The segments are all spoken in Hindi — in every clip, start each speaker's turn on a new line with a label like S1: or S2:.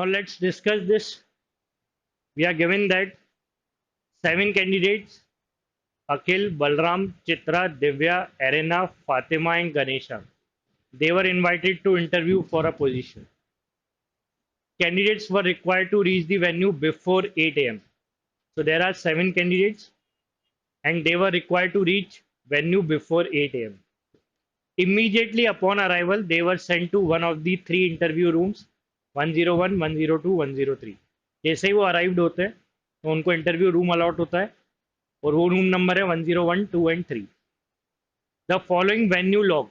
S1: Now let's discuss this. We are given that 7 candidates: Akhil, Balram, Chitra, Divya, Arena, Fatima, and Ganesha. They were invited to interview for a position. Candidates were required to reach the venue before 8 a.m. So there are 7 candidates, and they were required to reach venue before 8 a.m. Immediately upon arrival, they were sent to one of the three interview rooms, 101, 102, 103. जैसे ही वो अराइव्ड होते हैं तो उनको इंटरव्यू रूम अलॉट होता है और वो रूम नंबर है 101, 2 and 3. The following venue log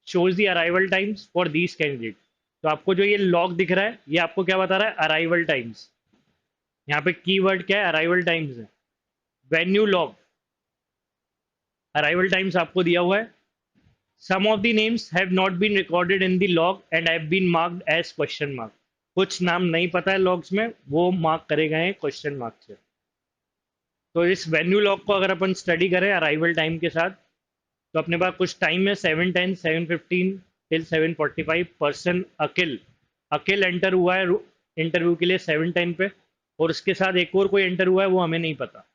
S1: shows the arrival times for these candidate. तो आपको जो ये लॉग दिख रहा है ये आपको क्या बता रहा है? Arrival times. यहाँ पे कीवर्ड क्या है? अराइवल टाइम्स है. वेन्यू लॉग, अराइवल टाइम्स आपको दिया हुआ है. Some of the names have not been recorded in the log and have been marked as question mark. कुछ नाम नहीं पता है लॉग्स में, वो मार्क करे गए हैं क्वेश्चन मार्क से. तो इस वेन्यू लॉग को अगर अपन स्टडी करें अराइवल टाइम के साथ तो अपने पास कुछ टाइम है 7:10, 7:15 till 7:45. Person Akil, Akil enter हुआ है इंटरव्यू के लिए 7:10 पे और उसके साथ एक और कोई एंटर हुआ है वो हमें नहीं पता.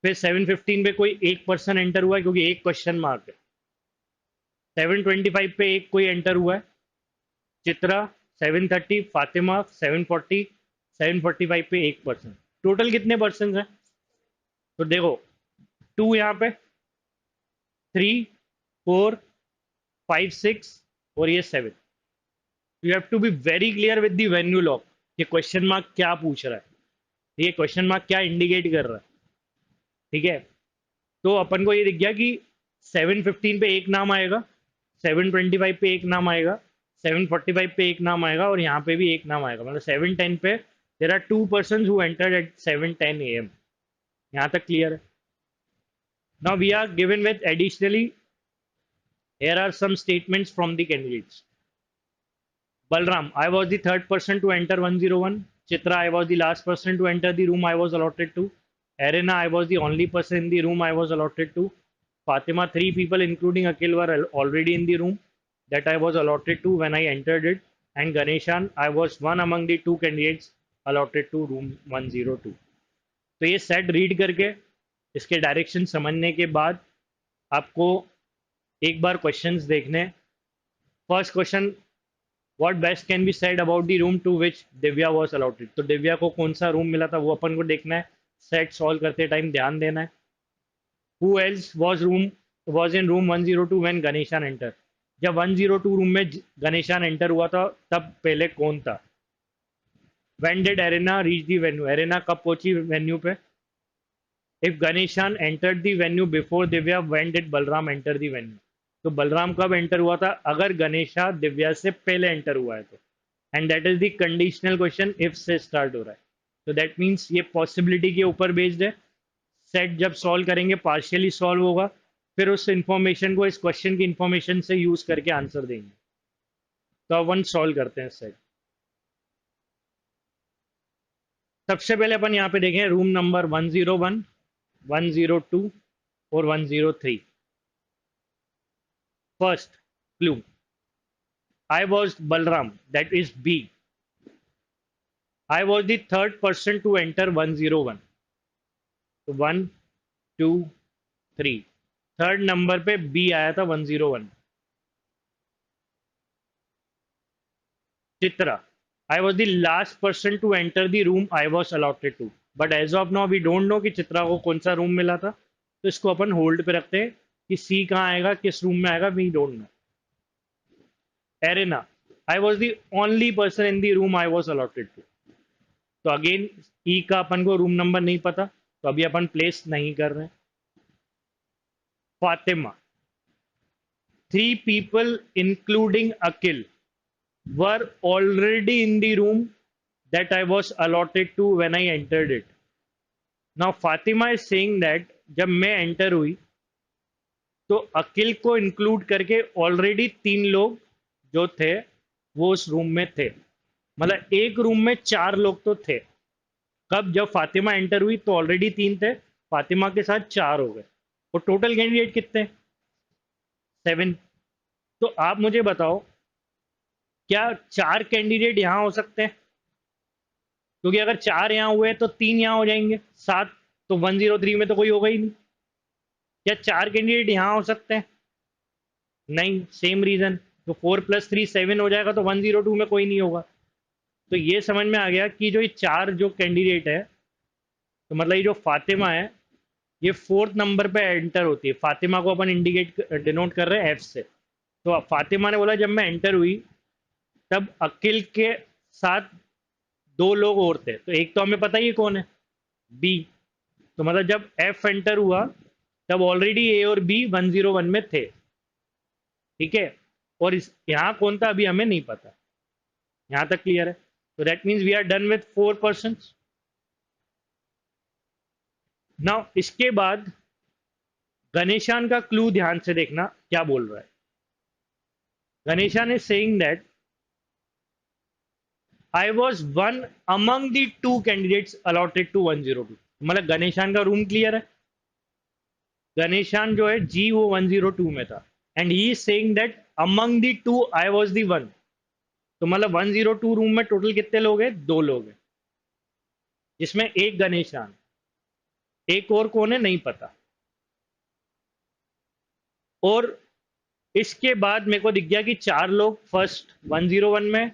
S1: फिर 7:15 पे कोई एक पर्सन एंटर हुआ है क्योंकि एक क्वेश्चन मार्क है. 7:25 पे एक कोई एंटर हुआ है, चित्रा. 7:30 फातिमा. 7:40, 7:45 पे एक पर्सन. टोटल कितने पर्सन हैं? तो देखो 2 यहाँ पे, 3, 4, 5, 6 और ये 7. You have to be very clear with the venue log कि क्वेश्चन मार्क क्या पूछ रहा है, ये क्वेश्चन मार्क क्या इंडिकेट कर रहा है. ठीक है, तो अपन को ये दिख गया कि 7:15 पे एक नाम आएगा, 7:25 पे एक नाम आएगा, 7:45 पे एक नाम आएगा और यहाँ पे भी एक नाम आएगा. मतलब 7:10 पे there are 2 person who entered at 7:10 AM. यहाँ तक क्लियर है? Now we are given with additionally here are some statements from the candidates. Balram, I was the third person to enter 101. Chitra, I was the last person to enter the room I was allotted to. Arena, I was the only person in the room I was allotted to. Fatima, 3 people including Akhil were already in the room that I was allotted to when I entered it. And Ganeshan, I was one among the 2 candidates allotted to room 102. तो ये सेट रीड करके इसके डायरेक्शन समझने के बाद आपको एक बार क्वेश्चंस देखने. First question, what best can be said about the room to which Divya was allotted. तो दिव्या को कौन सा रूम मिला था वो अपन को देखना है. सेट सॉल्व करते टाइम ध्यान देना है. Who else was in room 102 when Ganeshan entered. जब 102 रूम में गणेशान एंटर हुआ था तब पहले कौन था. When did Arena reach the venue? Arena कब पहुंची वेन्यू पे? If Ganeshan entered the venue before Divya, when did Balram enter the venue? तो बलराम कब एंटर हुआ था? अगर गणेशा दिव्या से पहले एंटर हुआ है तो. And that is the conditional question if से स्टार्ट हो रहा है. तो दैट मीन्स ये पॉसिबिलिटी के ऊपर बेस्ड है. सेट जब सॉल्व करेंगे पार्शियली सॉल्व होगा, फिर उस इंफॉर्मेशन को इस क्वेश्चन की इंफॉर्मेशन से यूज करके आंसर देंगे. तो अब वन सॉल्व करते हैं सेट. सबसे पहले अपन यहाँ पे देखें रूम नंबर 101, 102 और 103. First clue, I was Balram, that is B. I was the third person to enter 101. तो 1, 2, 3. थर्ड नंबर पे B आया था 101. Chitra, I was the last person to enter the room I was allotted to. But as of now we don't know कि चित्रा को कौन सा रूम मिला था, तो इसको अपन होल्ड पे रखते हैं कि C कहाँ आएगा, किस रूम में आएगा, we don't know. Arena, I was the only person in the room I was allotted to. तो अगेन ई का अपन को रूम नंबर नहीं पता तो अभी अपन प्लेस नहीं कर रहे हैं. Fatima, 3 people including Akhil were already in the room that I was allotted to when I entered it. Now Fatima is saying that जब मैं एंटर हुई तो अखिल को इंक्लूड करके ऑलरेडी 3 लोग जो थे वो उस रूम में थे. मतलब एक रूम में 4 लोग तो थे. कब? जब फातिमा एंटर हुई तो ऑलरेडी 3 थे, फातिमा के साथ 4 हो गए और टोटल कैंडिडेट कितने? 7. तो आप मुझे बताओ क्या 4 कैंडिडेट यहां हो सकते हैं? क्योंकि अगर 4 यहाँ हुए तो 3 यहाँ हो जाएंगे, 7, तो 103 में तो कोई होगा ही नहीं। क्या 4 कैंडिडेट यहाँ हो सकते हैं? नहीं, सेम रीजन। तो 4 + 3 7 हो जाएगा, तो 102 में कोई नहीं होगा। तो ये समझ में आ गया कि जो ये 4 जो कैंडिडेट है, तो मतलब ये जो फातिमा है, ये 4th नंबर पे एंटर होती है। फातिमा को अपन इंडिकेट डिनोट कर रहे हैं एफ से। तो अब फातिमा ने बोला जब मैं एंटर हुई तब अकिल के साथ 2 लोग और थे, तो एक तो हमें पता ही है कौन है, बी। तो मतलब जब एफ एंटर हुआ तब ऑलरेडी ए और बी 101 में थे। ठीक है, और इस यहाँ कौन था अभी हमें नहीं पता। यहाँ तक क्लियर है? तो that means we are done with 4 person. नाउ इसके बाद गणेशान का क्लू ध्यान से देखना क्या बोल रहा है। Ganesan is saying that I was one among the 2 candidates allotted to 102। मतलब गणेशान का रूम क्लियर है, गणेशान जो है जी वो 102 में था, and he is saying that among the 2 I was the 1। तो मतलब 102 रूम में टोटल कितने लोग हैं? 2 लोग हैं, जिसमें एक गणेशान, एक और कौन है नहीं पता। और इसके बाद मेरे को दिख गया कि 4 लोग फर्स्ट 101 में,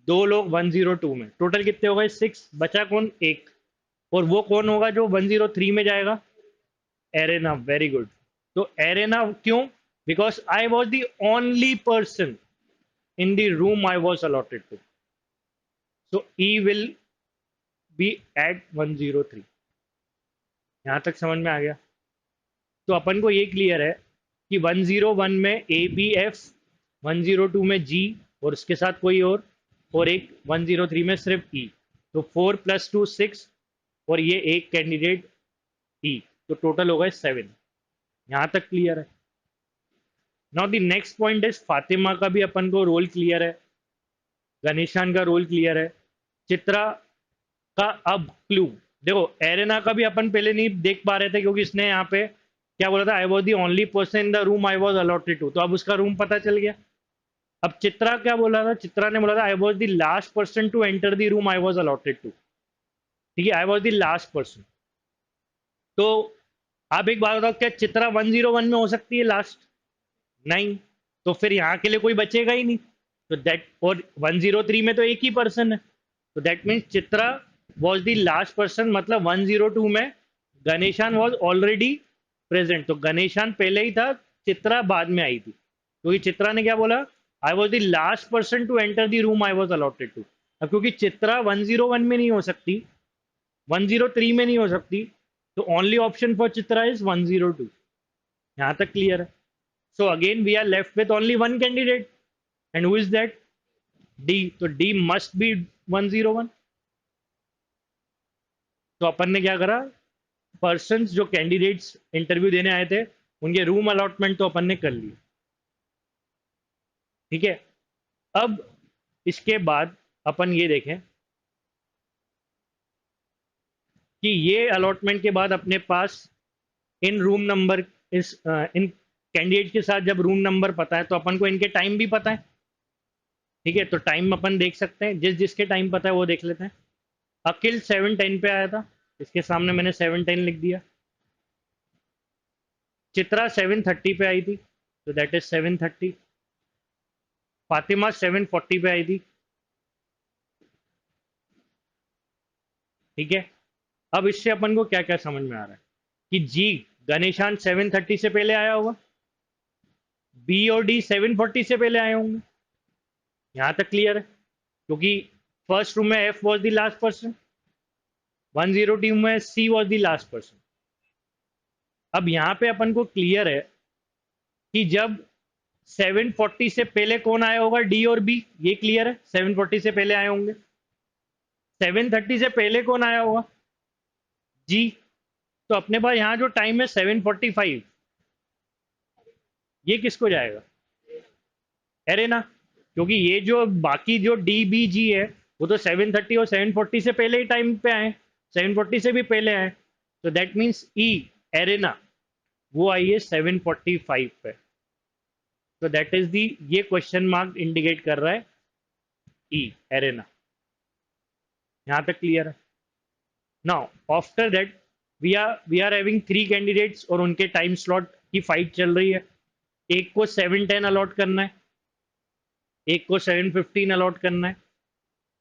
S1: 2 लोग 102 में, टोटल कितने हो गए? 6। बचा कौन? एक। और वो कौन होगा जो 103 में जाएगा? एरेना। Very good. तो एरेना क्यों? Because I was the only person in the room I was allotted to. So E will be at 103। यहां तक समझ में आ गया? तो अपन को ये क्लियर है कि 101 में ए बी एफ, 102 में जी, और उसके साथ कोई और एक 103 में सिर्फ ई। तो 4 + 2 6, और ये एक कैंडिडेट ई, तो टोटल हो गए 7। यहां तक क्लियर है? Now the next point is Fatima का भी अपन को रोल क्लियर है, गणेशान का रोल क्लियर है, चित्रा का अब क्लू। देखो एरेना का भी अपन पहले नहीं देख पा रहे थे क्योंकि इसने यहाँ पे क्या बोला था, I was the only person in the room I was allotted to, तो अब उसका रूम पता चल गया। अब चित्रा क्या बोला था? चित्रा ने बोला था I was the last person to enter the room I was allotted to. ठीक है, I was the last person. तो आप एक बात बताओ, क्या चित्रा 101 में हो सकती है लास्ट? नहीं। तो फिर यहाँ के लिए कोई बचेगा ही नहीं। तो दैट, और 103 में तो एक ही पर्सन है, तो that means Chitra was the last person. मतलब 102 में गणेशान वॉज ऑलरेडी प्रेजेंट। तो गणेशान पहले ही था, चित्रा बाद में आई थी, क्योंकि चित्रा ने क्या बोला, I was the last person to enter the room I was allotted to. अब क्योंकि चित्रा 101 में नहीं हो सकती, 103 में नहीं हो सकती, तो only option for Chitra is 102। यहां तक क्लियर है? So again we are left with only one candidate, and who is that? D. तो डी मस्ट बी 101। तो अपन ने क्या करा, पर्सन्स जो कैंडिडेट्स इंटरव्यू देने आए थे उनके रूम अलॉटमेंट तो अपन ने कर ली। ठीक है, अब इसके बाद अपन ये देखें कि ये अलॉटमेंट के बाद अपने पास इन रूम नंबर, इस इन कैंडिडेट के साथ जब रूम नंबर पता है तो अपन को इनके टाइम भी पता है। ठीक है, तो टाइम अपन देख सकते हैं, जिस जिसके टाइम पता है वो देख लेते हैं। अकिल 7:10 पे आया था, इसके सामने मैंने 7:10 लिख दिया। चित्रा 7:30 पे आई थी, तो दैट इज 7:30। फातिमा 7:40 पे आई थी। ठीक है, अब इससे अपन को क्या क्या समझ में आ रहा है कि जी गणेशान 7:30 से पहले आया होगा, बी और डी 7:40 से पहले आए होंगे। यहां तक क्लियर है? क्योंकि फर्स्ट रूम में F was the last person, 102 में सी वॉज द लास्ट पर्सन। अब यहां पे अपन को क्लियर है कि जब 7:40 से पहले कौन आया होगा, डी और बी, ये क्लियर है, 7:40 से पहले आए होंगे। 7:30 से पहले कौन आया होगा? जी। तो अपने पास यहाँ जो टाइम है 7:45, ये किसको जाएगा? अरे ना, क्योंकि ये जो बाकी जो डी बी जी है वो तो 7:30 और 7:40 से पहले ही टाइम पे आए, 7:40 से भी पहले आए। तो दैट मीन्स ई एरेना वो आई है 7:45 पे। तो दैट इज दी, ये क्वेश्चन मार्क इंडिकेट कर रहा है ई एरेना। यहाँ तक क्लियर है? Now after that we are having 3 candidates और उनके टाइम स्लॉट की फाइट चल रही है। एक को 7:10 अलॉट करना है, एक को 7:15 अलॉट करना है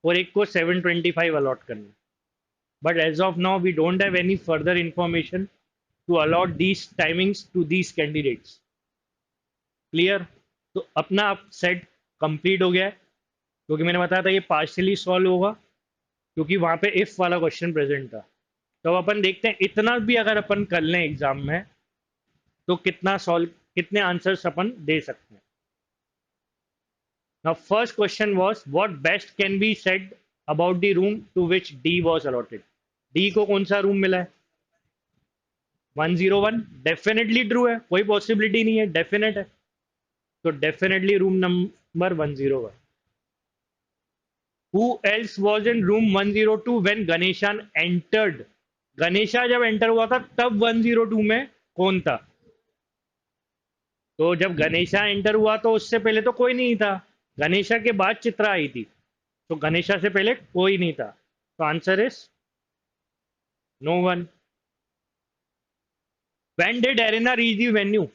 S1: और एक को 7:25 अलॉट करना है। But as of now we don't have any further information to allot these timings to these candidates. Clear? तो अपना अब सेट कंप्लीट हो गया है, क्योंकि मैंने बताया था ये पार्शियली सॉल्व होगा क्योंकि वहां पे इफ वाला क्वेश्चन प्रेजेंट था। तो अब अपन देखते हैं इतना भी अगर अपन कर लें एग्जाम में तो कितने आंसर्स अपन दे सकते हैं। Now, first question was what best can be said about the room to which D was allotted? D को कौन सा रूम मिला है? 101 डेफिनेटली ट्रू है, कोई पॉसिबिलिटी नहीं है, डेफिनेट है। तो definitely room number 101। Who else was in room 102 when Ganeshan entered? Ganesha जब एंटर हुआ था तब 102 में कौन था? तो जब गणेशा एंटर हुआ तो उससे पहले तो कोई नहीं था, गणेशा के बाद चित्रा आई थी, तो गणेशा से पहले कोई नहीं था। तो answer is no one. When did Arena reach the venue?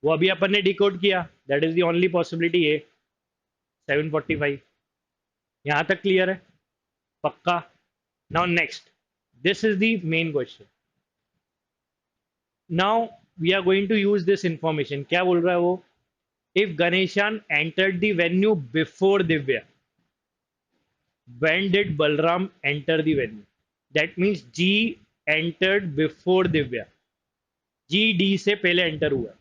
S1: वो अभी अपन ने डिकोड किया, that is the only possibility a 7:45। यहां तक क्लियर है? पक्का? Now next, this is the main question. Now we are going to use this information. क्या बोल रहा है वो? If Ganesan entered the venue before Divya, when did Balram enter the venue? That means G entered before Divya. G D से पहले एंटर हुआ है।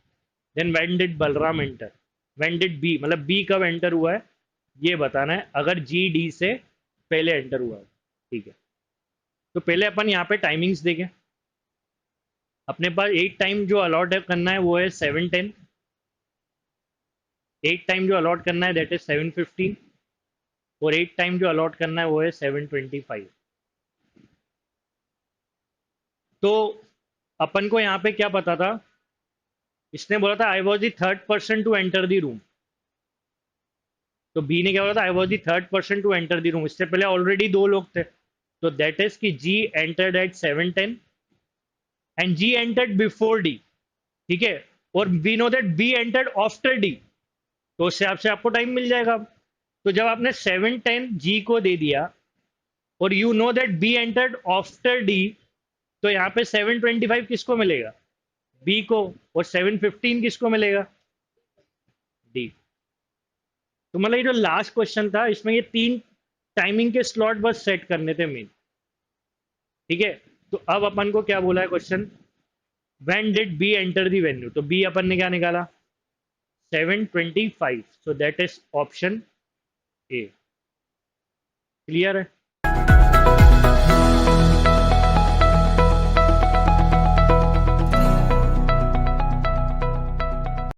S1: Then when did Balram enter? When did B, मतलब B कब एंटर हुआ है ये बताना है, अगर G D से पहले एंटर हुआ है। ठीक है, तो पहले अपन यहाँ पे टाइमिंग्स देखें। अपने पास एक टाइम जो अलॉट करना है वो है 7:10। एक टाइम जो अलॉट करना है दैट इज 7:15 और एक टाइम जो अलॉट करना है वो है 7:25। तो अपन को यहाँ पे क्या पता था? इसने बोला था I was the third person to enter the room. तो बी ने क्या बोला था? I was the third person to enter the room. इससे पहले ऑलरेडी दो लोग थे, तो दैट इज कि G entered at 7:10 and G entered before D. ठीक है, और we know that B entered after D, तो उससे आपसे आपको टाइम मिल जाएगा। तो जब आपने 7:10 जी को दे दिया और you know that B entered after D, तो यहाँ पे 7:25 किसको मिलेगा? बी को। और 7:15 किसको मिलेगा? डी। तो मतलब ये जो लास्ट क्वेश्चन था इसमें ये 3 टाइमिंग के स्लॉट बस सेट करने थे मेन। ठीक है, तो अब अपन को क्या बोला है question? When did B enter the venue? तो बी अपन ने क्या निकाला? 7:25। So that is option A. Clear है?